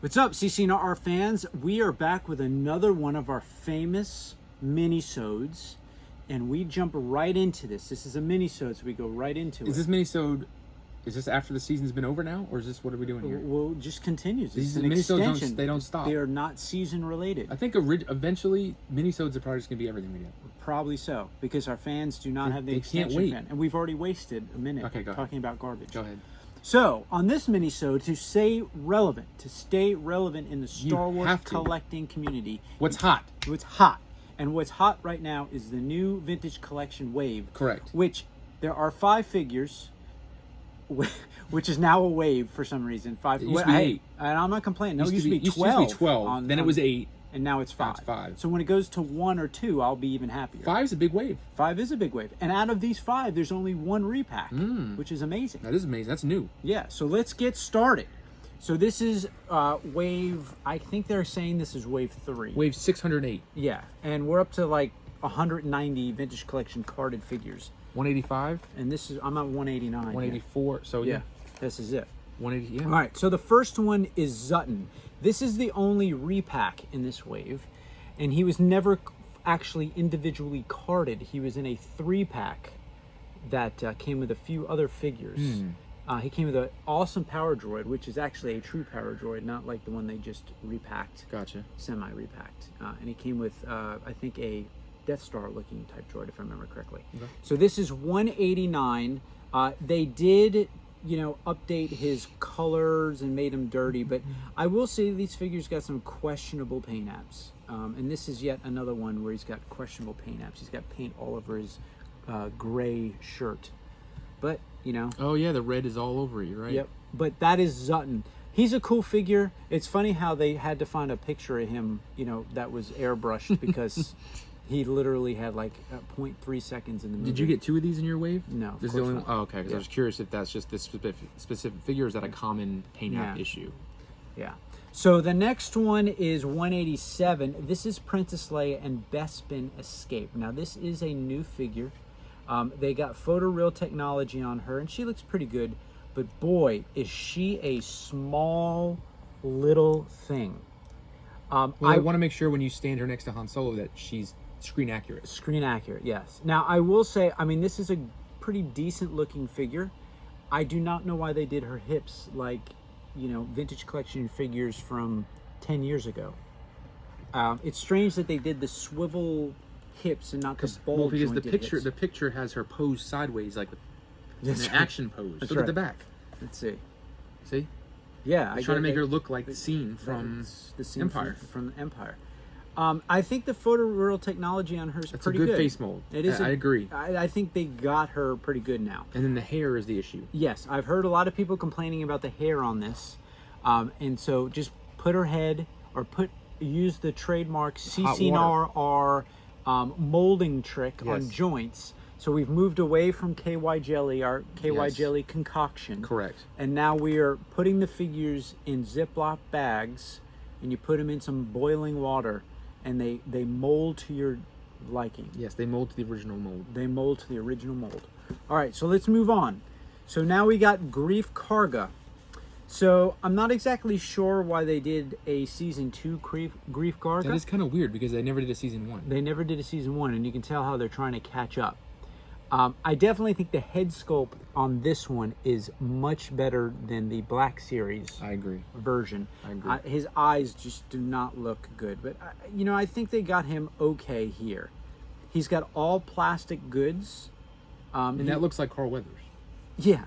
What's up, CCNR fans? We are back with another one of our famous mini-sodes, and we jump right into this. This is a mini-sode, so we go right into it. Is this mini-sode, is this after the season's been over now, or is this, what are we doing here? Well, it just continues. These it's an extension. They don't stop. They are not season-related. I think eventually mini-sodes are probably just going to be everything we do. Probably so, because our fans do not have the extension. Can't wait. Fan. And we've already wasted a minute talking about garbage. Go ahead. So, on this mini-sode, to stay relevant in the Star Wars collecting community. What's hot? What's hot. And what's hot right now is the new Vintage Collection Wave. Correct. Which, there are 5 figures, which is now a wave for some reason. 5. It used to be 8. And I'm not complaining. No, it used to be 12. It used to be 12. Then it was 8. And now it's 5. Now it's 5. So when it goes to 1 or 2, I'll be even happier. 5 is a big wave. 5 is a big wave. And out of these 5, there's only 1 repack, which is amazing. That is amazing. That's new. Yeah, so let's get started. So this is wave, I think they're saying this is wave 3. Wave 608. Yeah, and we're up to like 190 Vintage Collection carded figures. 185. And this is, I'm at 189. 184. So yeah, this is it. 180. Yeah. All right, so the first one is Zutton. This is the only repack in this wave, and he was never actually individually carded. He was in a 3-pack that came with a few other figures. He came with an awesome power droid, which is actually a true power droid, not like the one they just repacked. Gotcha. Semi-repacked. And he came with, I think, a Death Star looking type droid, if I remember correctly. Okay. So this is 189. They did, you know, update his colors and made him dirty, but I will say these figures got some questionable paint apps. And this is yet another one where he's got questionable paint apps. He's got paint all over his gray shirt. But, you know. Oh, yeah, the red is all over you, right? Yep. But that is Zutton. He's a cool figure. It's funny how they had to find a picture of him, you know, that was airbrushed because he literally had like 0.3 seconds in the movie. Did you get 2 of these in your wave? No. This is the only one? Oh, okay. Because I was curious if that's just this specific figure, or is that a common paint app issue? Yeah. So the next one is 187. This is Princess Leia and Bespin Escape. Now this is a new figure. They got photoreal technology on her, and she looks pretty good. But boy, is she a small little thing. Well, I want to make sure when you stand her next to Han Solo that she's screen accurate. Screen accurate, yes. Now, I will say, I mean, this is a pretty decent looking figure. I do not know why they did her hips like, you know, Vintage Collection figures from 10 years ago. It's strange that they did the swivel hips and not the ball well, because hips. the picture has her pose sideways, like an action pose. Look at the back. Let's see. See? Yeah, I'm trying to make her look like the scene from Empire. From Empire. I think the photoreal technology on her is pretty good. It's a good face mold. It is. I agree. I think they got her pretty good now. And then the hair is the issue. Yes, I've heard a lot of people complaining about the hair on this, and so just put her head or use the trademark CCNR molding trick on joints. So we've moved away from KY Jelly, our KY Jelly concoction. Correct. And now we are putting the figures in Ziploc bags, and you put them in some boiling water, and they mold to your liking. Yes, they mold to the original mold. They mold to the original mold. All right, so let's move on. So now we got Grief Karga. So I'm not exactly sure why they did a season 2 Grief Karga. That is kind of weird because they never did a season 1. They never did a season 1, and you can tell how they're trying to catch up. I definitely think the head sculpt on this one is much better than the Black Series version. I agree. His eyes just do not look good. But, you know, I think they got him okay here. He's got all plastic goods. And that looks like Carl Weathers. Yeah.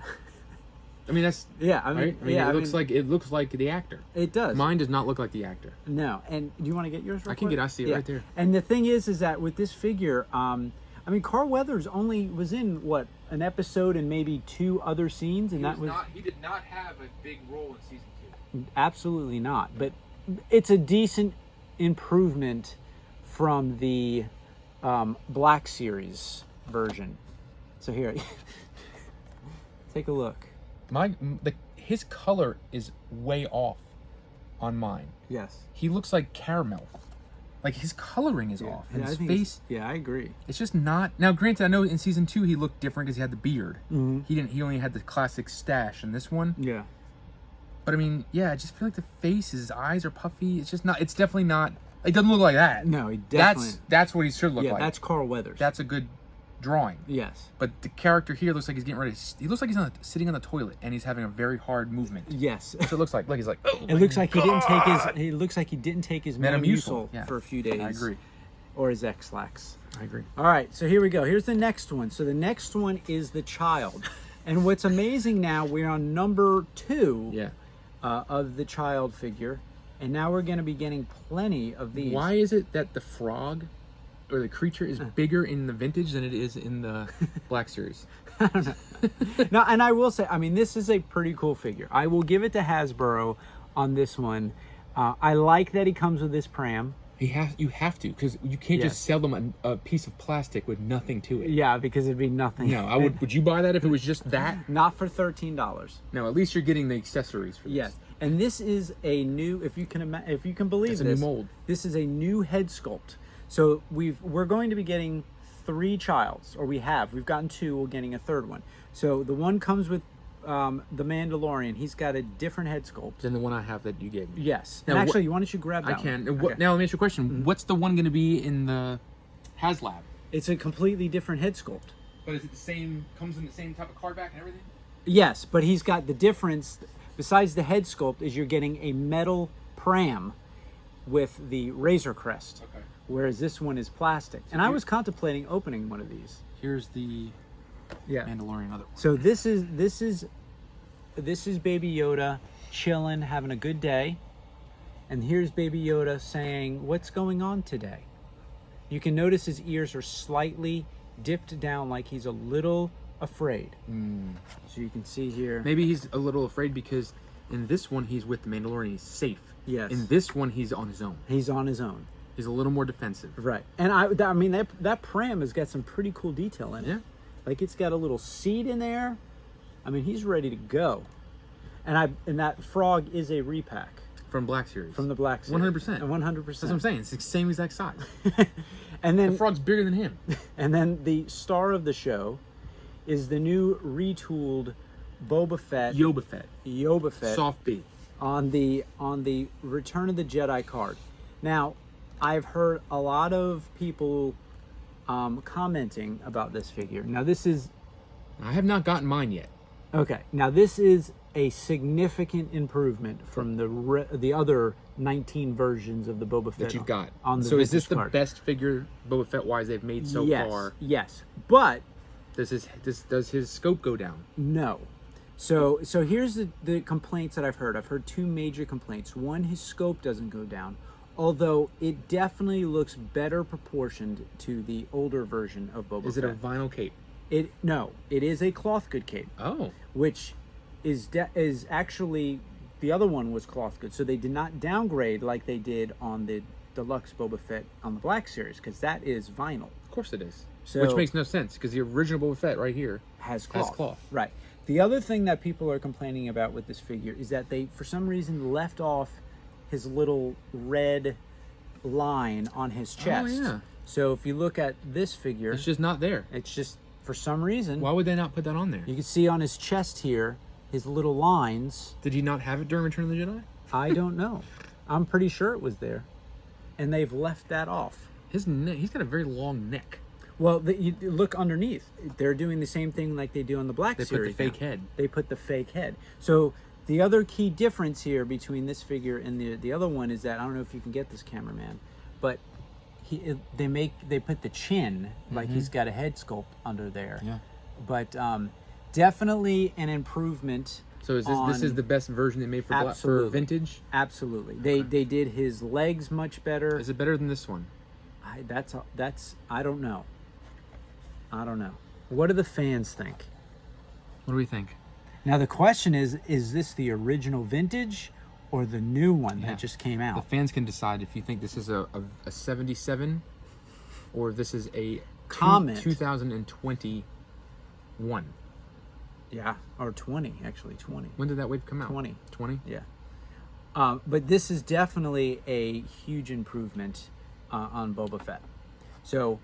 I mean, that's... Yeah, I mean... Right? I mean, it looks like the actor. It does. Mine does not look like the actor. No. And do you want to get yours real quick? I see it right there. And the thing is that with this figure... I mean, Carl Weathers only was in, what, an episode and maybe 2 other scenes? And he did not have a big role in season 2. Absolutely not. But it's a decent improvement from the Black Series version. So here, take a look. His color is way off on mine. Yes. He looks like caramel. Like, his coloring is off. And his face... Yeah, I agree. It's just not... Now, granted, I know in season 2 he looked different because he had the beard. Mm-hmm. He only had the classic stash in this one. Yeah. But I mean, yeah, I just feel like the face, his eyes are puffy. It's just not. It's definitely not. It doesn't look like that. No, he definitely. That's what he should look Yeah, like. that's Carl Weathers. That's a good drawing. Yes. But the character here looks like he's getting ready. He looks like he's sitting on the toilet and he's having a very hard movement. Yes. So it looks like he's like. Oh, it looks like he didn't take his. He looks like he didn't take his Metamucil for a few days. I agree. Or his X-Lax. I agree. All right, so here we go. Here's the next one. So the next one is the child, and what's amazing now, we're on number 2. Yeah. Of the child figure, and now we're going to be getting plenty of these. Why is it that the frog or the creature is bigger in the vintage than it is in the Black Series? I don't know. No, and I will say, I mean, this is a pretty cool figure. I will give it to Hasbro on this one. I like that he comes with this pram. You have to, because you can't just sell them a piece of plastic with nothing to it. Yeah, because it'd be nothing. No, I would. Would you buy that if it was just that? Not for $13. No, at least you're getting the accessories for this. Yes, and this is a new. If you can believe it's this, a new mold. This is a new head sculpt. So we're going to be getting 3 childs, or we've gotten 2. We're getting a 3rd one. So the one comes with the Mandalorian. He's got a different head sculpt than the one I have that you gave me. Yes. Now, and actually, why don't you grab that? I can. One? Okay. Now let me ask you a question. What's the one going to be in the HasLab? It's a completely different head sculpt. But is it the same? Comes in the same type of card back and everything? Yes, but he's got the difference. Besides the head sculpt, is you're getting a metal pram with the Razor Crest. Okay. Whereas this one is plastic. And I was contemplating opening one of these. Here's the Mandalorian other one. So this is Baby Yoda chilling, having a good day. And here's Baby Yoda saying, "What's going on today?" You can notice his ears are slightly dipped down, like he's a little afraid. So you can see here. Maybe he's a little afraid because in this one he's with the Mandalorian, he's safe. Yes. In this one he's on his own. He's on his own. He's a little more defensive. Right. And I mean that pram has got some pretty cool detail in it. Yeah. Like it's got a little seat in there. I mean, he's ready to go. And that frog is a repack. From Black Series. From the Black Series. 100%. 100%. That's what I'm saying. It's the same exact size. And then the frog's bigger than him. And then the star of the show is the new retooled Bobafett. Yobafett. Soft B. On the Return of the Jedi card. Now, I've heard a lot of people commenting about this figure. Now, this is... I have not gotten mine yet. Okay. Now, this is a significant improvement from the other 19 versions of the Boba Fett that you've got. On the so is this the card. best figure Boba Fett wise they've made so far? Yes. But does his scope go down? No. So here's the complaints that I've heard. I've heard 2 major complaints. One, his scope doesn't go down, although it definitely looks better proportioned to the older version of Boba Fett. Is it a vinyl cape? No, it is a cloth good cape. Oh. Which is actually, the other one was cloth good, so they did not downgrade like they did on the deluxe Boba Fett on the Black Series, because that is vinyl. Of course it is. So, which makes no sense, because the original Boba Fett right here has cloth. Right. The other thing that people are complaining about with this figure is that they, for some reason, left off his little red line on his chest. Oh, yeah. So if you look at this figure... It's just not there. It's just, for some reason... Why would they not put that on there? You can see on his chest here, his little lines... Did he not have it during Return of the Jedi? I don't know. I'm pretty sure it was there. And they've left that off. His neck, he's got a very long neck. Well, you look underneath. They're doing the same thing like they do on the Black Series. They put the fake head. They put the fake head. So the other key difference here between this figure and the other one is that, I don't know if you can get this, cameraman, but they put the chin like he's got a head sculpt under there. Yeah. But definitely an improvement. So is this is the best version they made for vintage? Absolutely. They did his legs much better. Is it better than this one? That's I don't know. I don't know. What do the fans think? What do we think? Now the question is this the original vintage or the new one that just came out? The fans can decide if you think this is a 77 or if this is a 2021. Yeah, or 20, actually 20. When did that wave come out? 20. 20? Yeah. But this is definitely a huge improvement on Boba Fett. So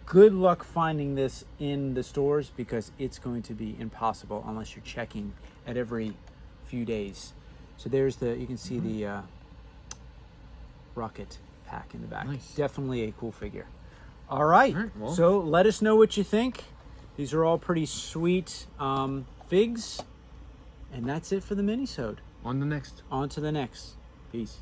good luck finding this in the stores, because it's going to be impossible unless you're checking at every few days. So there's you can see the rocket pack in the back. Nice. Definitely a cool figure. All right. Well. So let us know what you think. These are all pretty sweet figs. And that's it for the mini-sode. On the next. On to the next. Peace.